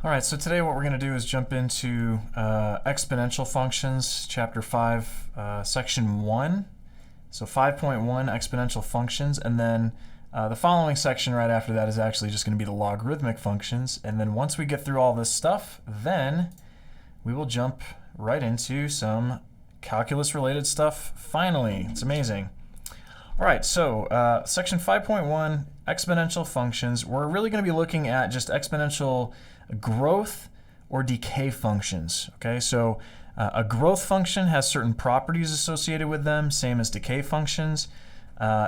All right, so today what we're going to do is jump into exponential functions, chapter 5, section 1. So 5.1 exponential functions, and then the following section right after that is actually just going to be the logarithmic functions. And then once we get through all this stuff, then we will jump right into some calculus-related stuff. Finally, it's amazing. All right, so section 5.1, exponential functions. We're really going to be looking at just exponential growth or decay functions. Okay, so a growth function has certain properties associated with them, same as decay functions.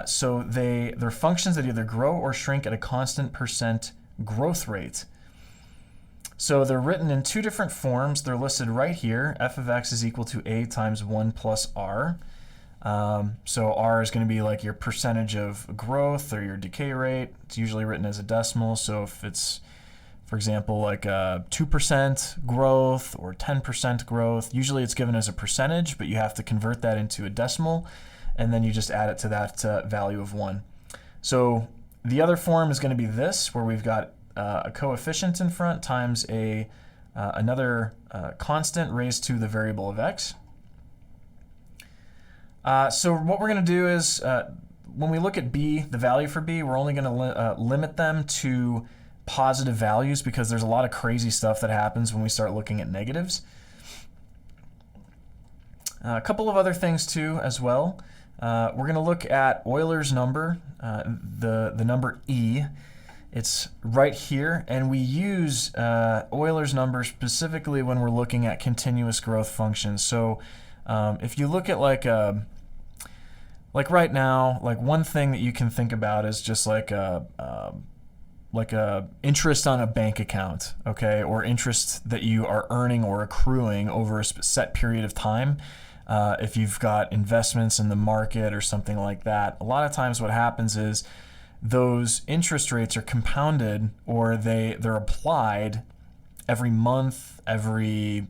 So they're functions that either grow or shrink at a constant percent growth rate. So they're written in two different forms. They're listed right here. F of x is equal to a times 1 plus r. So r is going to be like your percentage of growth or your decay rate. It's usually written as a decimal. So if it's, for example, like 2% growth or 10% growth, usually it's given as a percentage, but you have to convert that into a decimal, and then you just add it to that value of 1. So the other form is going to be this, where we've got a coefficient in front times another constant raised to the variable of x. So what we're going to do is, when we look at b, the value for b, we're only going to limit them to positive values because there's a lot of crazy stuff that happens when we start looking at negatives. A couple of other things too as well. We're going to look at Euler's number, the number e. It's right here, and we use Euler's number specifically when we're looking at continuous growth functions. So if you look at like right now, like one thing that you can think about is just like a interest on a bank account, okay, or interest that you are earning or accruing over a set period of time. If you've got investments in the market or something like that, a lot of times what happens is those interest rates are compounded, or they're applied every month, every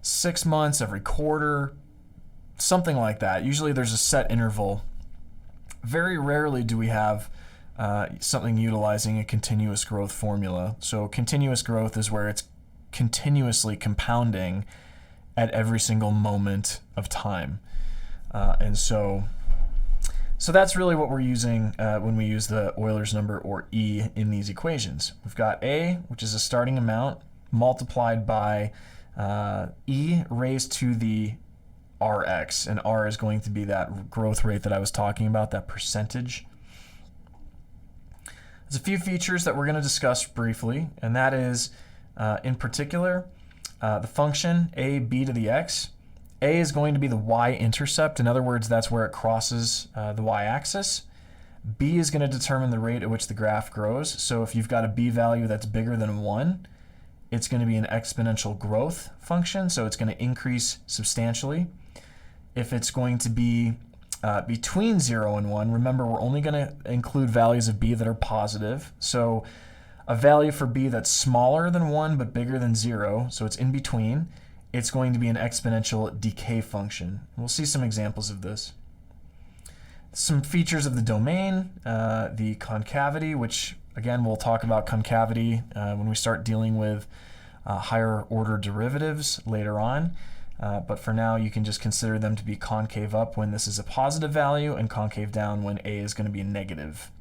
6 months, every quarter, something like that. Usually there's a set interval. Very rarely do we have something utilizing a continuous growth formula. So continuous growth is where it's continuously compounding at every single moment of time. And so that's really what we're using when we use the Euler's number, or E, in these equations. We've got A, which is a starting amount, multiplied by E raised to the Rx, and R is going to be that growth rate that I was talking about, that percentage. There's a few features that we're going to discuss briefly, and that is, in particular, the function a b to the x. A is going to be the y-intercept. In other words, that's where it crosses the y-axis. B is going to determine the rate at which the graph grows. So if you've got a b value that's bigger than 1, it's going to be an exponential growth function, so it's going to increase substantially. If it's going to be between 0 and 1, remember we're only going to include values of b that are positive. So a value for b that's smaller than 1 but bigger than 0, so it's in between, it's going to be an exponential decay function. We'll see some examples of this. Some features of the domain, the concavity, which again we'll talk about concavity when we start dealing with higher order derivatives later on. But for now, you can just consider them to be concave up when this is a positive value, and concave down when a is going to be negative.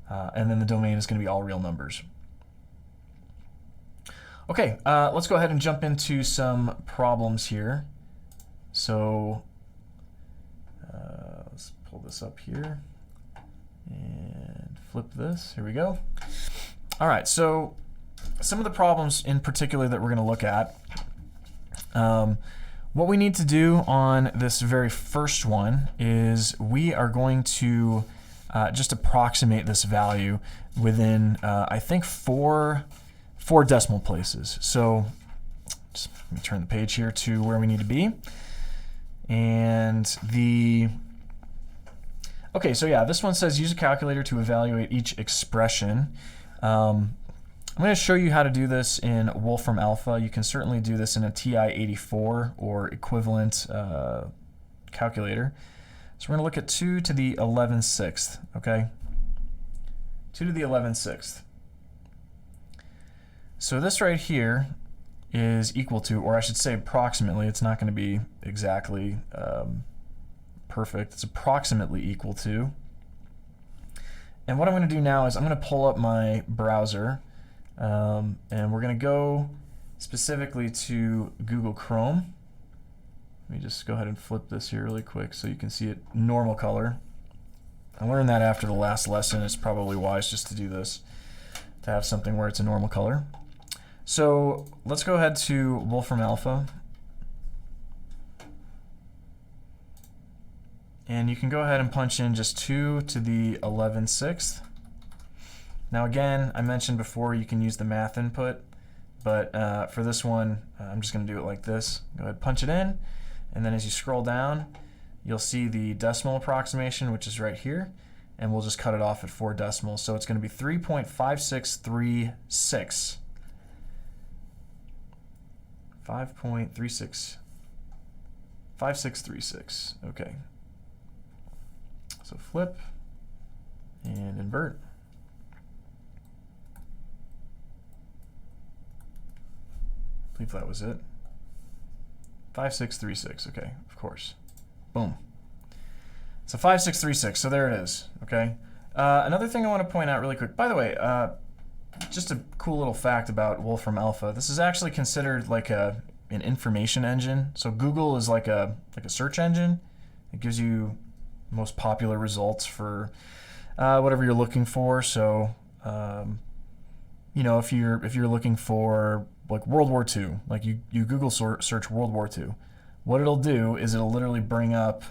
And then the domain is going to be all real numbers. Okay, let's go ahead and jump into some problems here. So let's pull this up here and flip this. Here we go. All right, so some of the problems in particular that we're going to look at. What we need to do on this very first one is we are going to just approximate this value within, I think, four decimal places. So just let me turn the page here to where we need to be. And okay, so yeah, this one says use a calculator to evaluate each expression. I'm going to show you how to do this in Wolfram Alpha. You can certainly do this in a TI-84 or equivalent calculator. So we're going to look at 2 to the 11/6, okay? 2 to the 11/6. So this right here is equal to, or I should say approximately, it's not going to be exactly perfect, it's approximately equal to. And what I'm going to do now is I'm going to pull up my browser, and we're going to go specifically to Google Chrome. Let me just go ahead and flip this here really quick so you can see it normal color. I learned that after the last lesson. It's probably wise just to do this, to have something where it's a normal color. So let's go ahead to Wolfram Alpha. And you can go ahead and punch in just 2 to the 11/6. Now again, I mentioned before you can use the math input, but for this one, I'm just going to do it like this. Go ahead, punch it in, and then as you scroll down, you'll see the decimal approximation, which is right here, and we'll just cut it off at 4 decimals. So it's going to be 3.5636. 5636. Okay. So flip and invert. I believe that was it. 5636. Okay, of course. Boom. So 5636. So there it is. Okay. Another thing I want to point out really quick. By the way, just a cool little fact about Wolfram Alpha. This is actually considered like an information engine. So Google is like a search engine. It gives you most popular results for whatever you're looking for. So you know, if you're looking for like World War II, like you Google search World War II, what it'll do is it'll literally bring up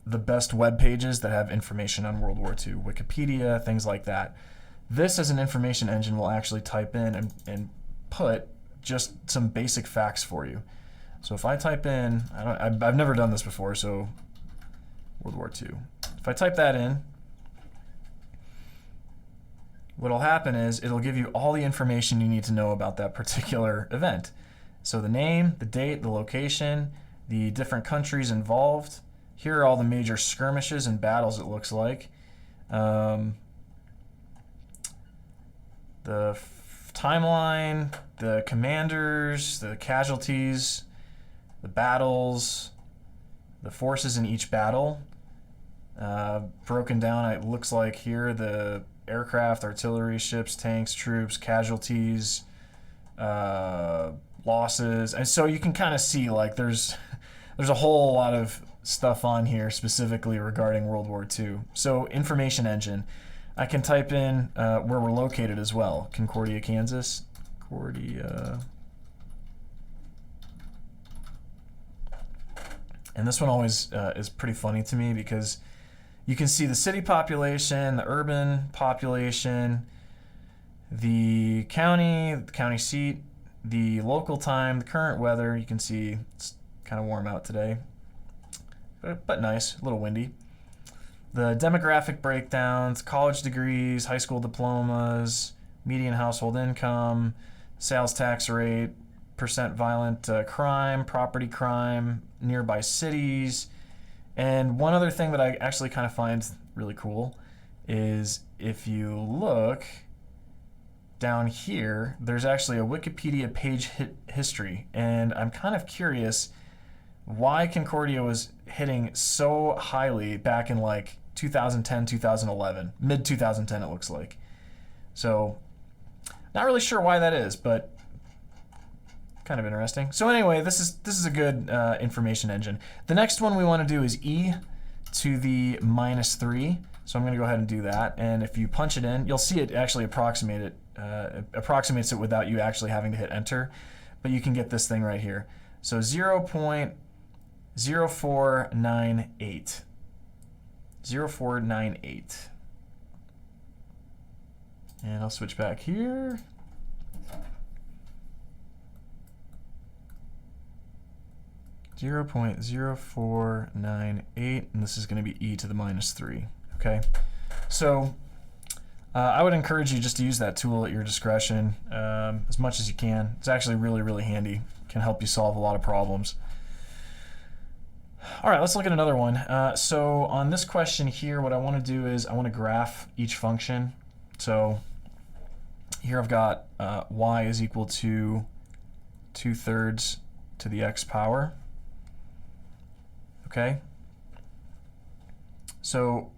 the best web pages that have information on World War II, Wikipedia, things like that. This as an information engine will actually type in and put just some basic facts for you. So if I type in, I've never done this before, so World War II. If I type that in, what'll happen is it'll give you all the information you need to know about that particular event. So the name, the date, the location, the different countries involved. Here are all the major skirmishes and battles, it looks like. The timeline, the commanders, the casualties, the battles, the forces in each battle. Broken down, it looks like here, the aircraft, artillery, ships, tanks, troops, casualties, losses. And so you can kind of see like there's a whole lot of stuff on here specifically regarding World War II. So information engine. I can type in where we're located as well. Concordia, Kansas. Concordia. And this one always is pretty funny to me because you can see the city population, the urban population, the county seat, the local time, the current weather. You can see it's kind of warm out today, but nice, a little windy. The demographic breakdowns, college degrees, high school diplomas, median household income, sales tax rate, percent violent crime, property crime, nearby cities. And one other thing that I actually kind of find really cool is if you look down here, there's actually a Wikipedia page history. And I'm kind of curious why Concordia was hitting so highly back in like 2010, 2011, mid 2010 it looks like. So not really sure why that is, but kind of interesting. So anyway, this is a good information engine. The next one we want to do is e to the -3. So I'm going to go ahead and do that. And if you punch it in, you'll see it actually approximates it without you actually having to hit enter. But you can get this thing right here. So 0.0498. 0498. And I'll switch back here. .0498, and this is going to be e to the -3. Okay, so I would encourage you just to use that tool at your discretion as much as you can. It's actually really, really handy. Can help you solve a lot of problems. All right, let's look at another one. So on this question here, what I want to do is I want to graph each function. So here I've got y is equal to 2/3 to the x power. Okay? So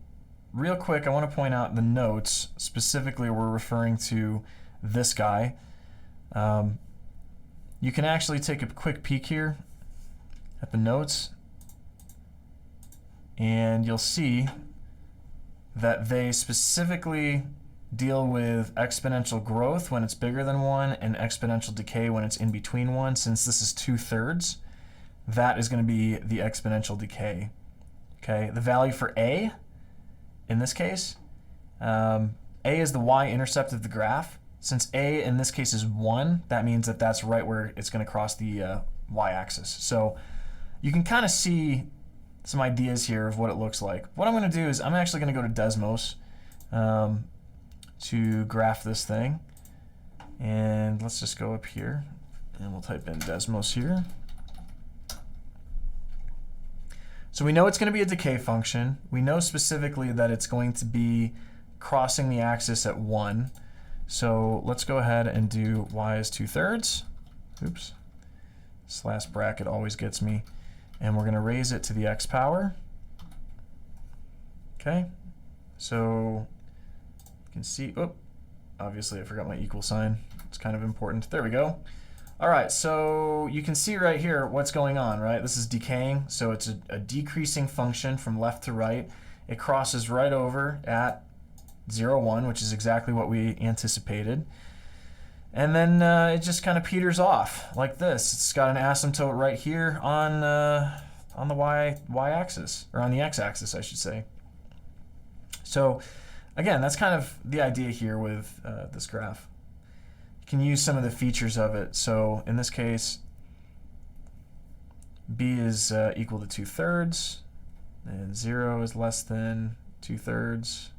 real quick, I want to point out the notes. Specifically, we're referring to this guy. You can actually take a quick peek here at the notes, and you'll see that they specifically deal with exponential growth when it's bigger than 1 and exponential decay when it's in between 1. Since this is 2/3, that is going to be the exponential decay. Okay, the value for a, in this case, a is the y-intercept of the graph. Since a in this case is 1, that means that that's right where it's going to cross the y-axis. So you can kind of see some ideas here of what it looks like. What I'm going to do is I'm actually going to go to Desmos to graph this thing. And let's just go up here and we'll type in Desmos here. So we know it's going to be a decay function. We know specifically that it's going to be crossing the axis at 1. So let's go ahead and do y is 2/3. Oops. This last bracket always gets me. And we're going to raise it to the x power. Okay. So you can see, obviously I forgot my equal sign. It's kind of important. There we go. All right, so you can see right here what's going on, right? This is decaying, so it's a decreasing function from left to right. It crosses right over at 0, 1, which is exactly what we anticipated. And then it just kind of peters off like this. It's got an asymptote right here on the y-axis, or on the x-axis, I should say. So again, that's kind of the idea here with this graph. Can use some of the features of it. So in this case, b is equal to 2/3, and 0 is less than 2/3,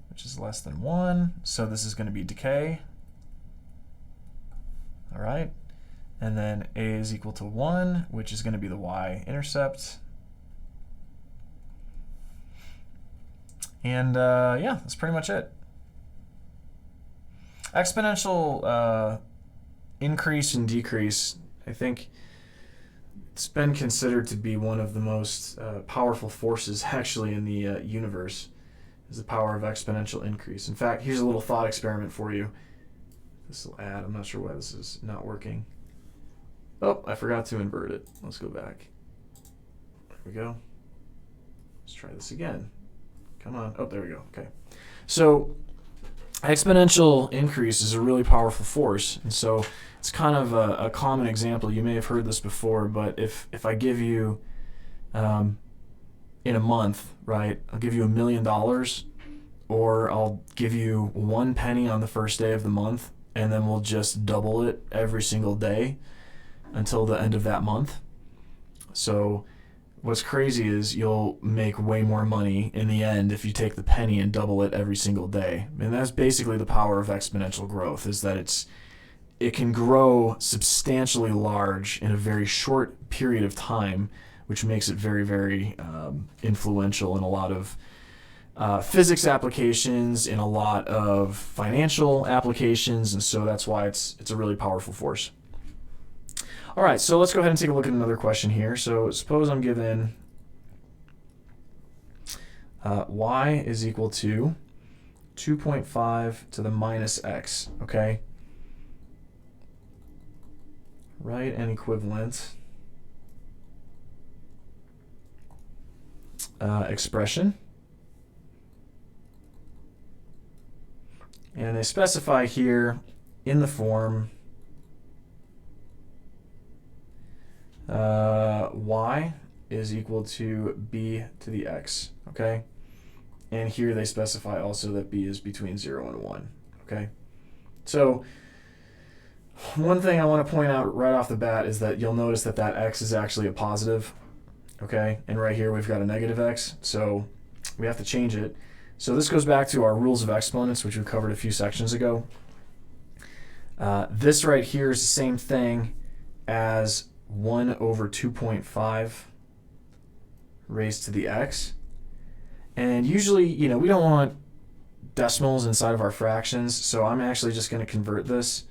which is less than 1. So this is going to be decay. All right. And then a is equal to 1, which is going to be the y-intercept. And yeah, that's pretty much it. Exponential increase and decrease, I think it's been considered to be one of the most powerful forces actually in the universe, is the power of exponential increase. In fact, here's a little thought experiment for you. This will add, I'm not sure why this is not working. Oh, I forgot to invert it. Let's go back. There we go. Let's try this again. Come on. Oh, there we go. Okay. So exponential increase is a really powerful force, and so it's kind of a common example. You may have heard this before, but if I give you in a month, right, I'll give you $1 million, or I'll give you 1 penny on the first day of the month, and then we'll just double it every single day until the end of that month. So what's crazy is you'll make way more money in the end if you take the penny and double it every single day. And that's basically the power of exponential growth, is that it can grow substantially large in a very short period of time, which makes it very, very influential in a lot of physics applications, in a lot of financial applications, and so that's why it's a really powerful force. All right, so let's go ahead and take a look at another question here. So suppose I'm given y is equal to 2.5 to the minus x, okay? Write an equivalent expression. And they specify here in the form y is equal to b to the x, okay? And here they specify also that b is between 0 and 1, okay? So one thing I want to point out right off the bat is that you'll notice that that x is actually a positive, okay? And right here we've got a negative x, so we have to change it. So this goes back to our rules of exponents, which we covered a few sections ago. This right here is the same thing as 1 over 2.5 raised to the x. And usually, we don't want decimals inside of our fractions, so I'm actually just going to convert this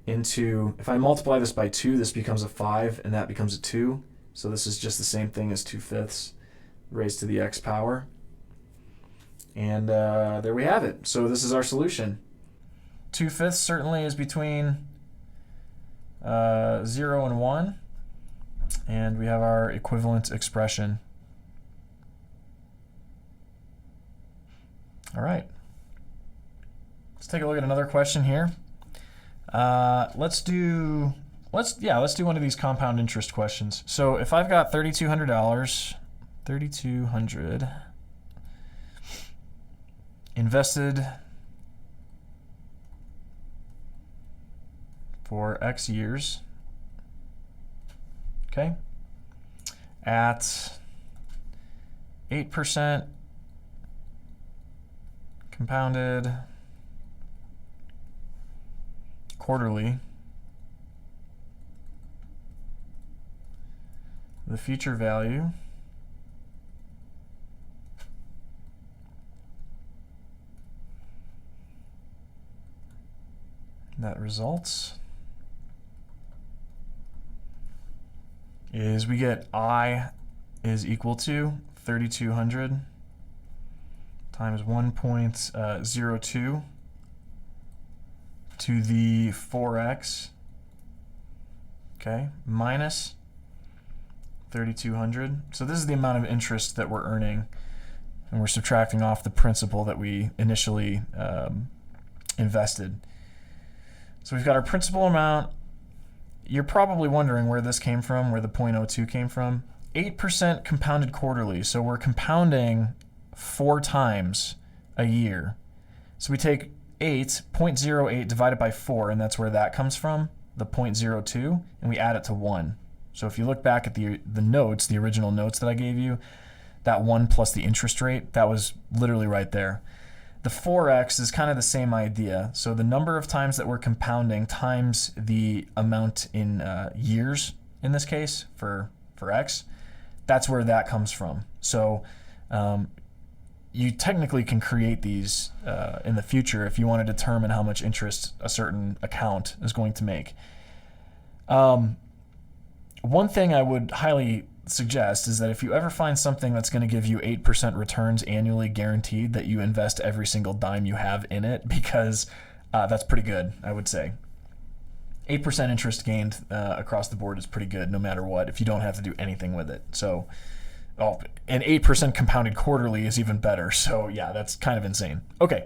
into, if I multiply this by 2, this becomes a 5, and that becomes a 2. So this is just the same thing as 2/5 raised to the x power. And there we have it. So this is our solution. 2/5 certainly is between 0 and 1. And we have our equivalent expression. All right. Let's take a look at another question here. Let's do one of these compound interest questions. So if I've got $3,200, $3,200 invested for X years, okay, at 8% compounded quarterly, the future value that results is we get I is equal to 3,200 times 1.02 to the 4x, okay, minus 3,200. So this is the amount of interest that we're earning, and we're subtracting off the principal that we initially invested. So we've got our principal amount. You're probably wondering where this came from, where the 0.02 came from. 8% compounded quarterly, so we're compounding 4 times a year. So we take 0.08 divided by 4, and that's where that comes from, the 0.02, and we add it to 1. So if you look back at the notes, the original notes that I gave you, that 1 plus the interest rate, that was literally right there. The 4x is kind of the same idea. So the number of times that we're compounding times the amount in years, in this case, for x, that's where that comes from. So you technically can create these in the future if you want to determine how much interest a certain account is going to make. One thing I would highly suggest is that if you ever find something that's going to give you 8% returns annually guaranteed, that you invest every single dime you have in it, because that's pretty good, I would say. 8% interest gained across the board is pretty good no matter what, if you don't have to do anything with it. So, and 8% compounded quarterly is even better. So yeah, that's kind of insane. Okay,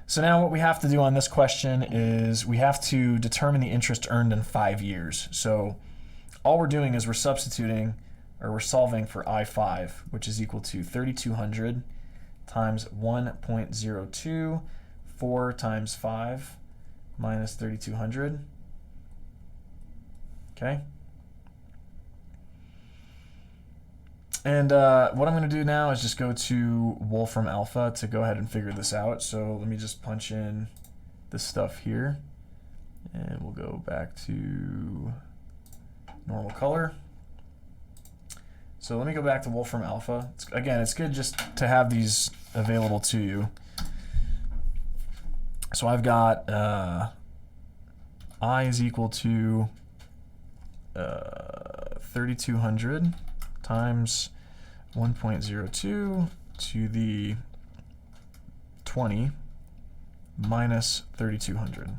so now what we have to do on this question is we have to determine the interest earned in 5 years. So all we're doing is we're substituting, or we're solving for I5, which is equal to 3,200 times 1.02, 4 times 5 minus 3,200. Okay. And what I'm going to do now is just go to Wolfram Alpha to go ahead and figure this out. So let me just punch in this stuff here, and we'll go back to normal color. So let me go back to Wolfram Alpha. Again, it's good just to have these available to you. So I've got I is equal to 3,200 times 1.02 to the 20 minus 3,200.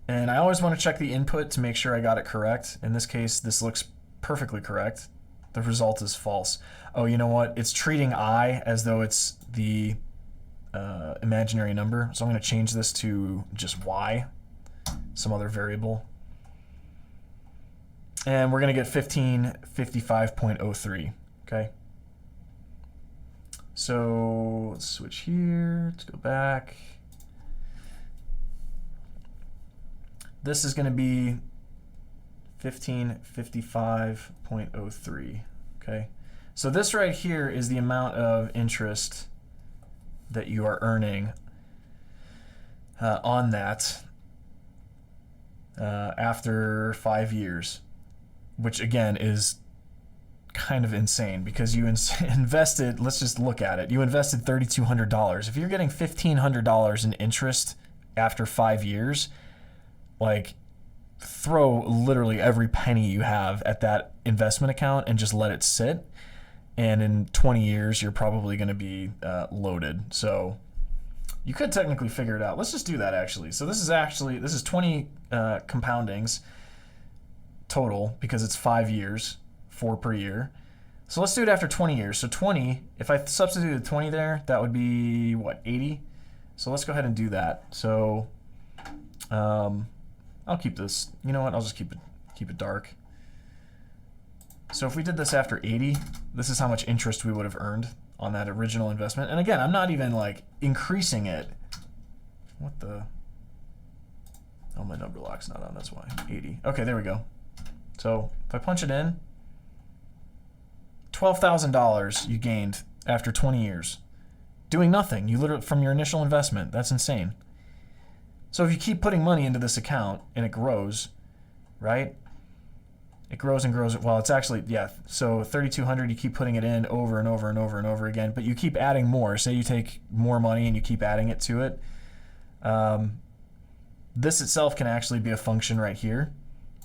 And I always want to check the input to make sure I got it correct. In this case, this looks perfectly correct. The result is false. Oh, you know what? It's treating I as though it's the imaginary number. So I'm going to change this to just y, some other variable. And we're going to get 1555.03, okay? So let's switch here. Let's go back. This is going to be 1555.03, okay? So this right here is the amount of interest that you are earning on that after 5 years, which again is kind of insane because you invested, let's just look at it. You invested $3,200. If you're getting $1,500 in interest after 5 years, like, throw literally every penny you have at that investment account and just let it sit. And in 20 years, you're probably going to be loaded. So you could technically figure it out. Let's just do that actually. So this is 20 compoundings total because it's 5 years, 4 per year. So let's do it after 20 years. So 20, if I substituted 20 there, that would be what, 80? So let's go ahead and do that. So I'll keep this. You know what? I'll just keep it dark. So if we did this after 80, this is how much interest we would have earned on that original investment. And again, I'm not even like increasing it. What the? Oh, my number lock's not on. That's why. 80. Okay, there we go. So if I punch it in, $12,000 you gained after 20 years. Doing nothing. You literally, from your initial investment. That's insane. So if you keep putting money into this account and it grows, right? It grows and grows. Well, it's actually, yeah. So 3,200, you keep putting it in over and over and over and over again, but you keep adding more. Say you take more money and you keep adding it to it. This itself can actually be a function right here.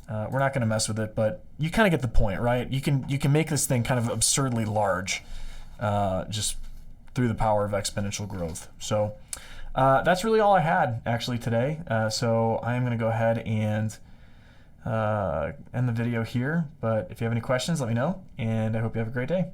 We're not going to mess with it, but you kind of get the point, right? You can make this thing kind of absurdly large just through the power of exponential growth. So that's really all I had actually today. So I am going to go ahead and end the video here. But if you have any questions, let me know, and I hope you have a great day.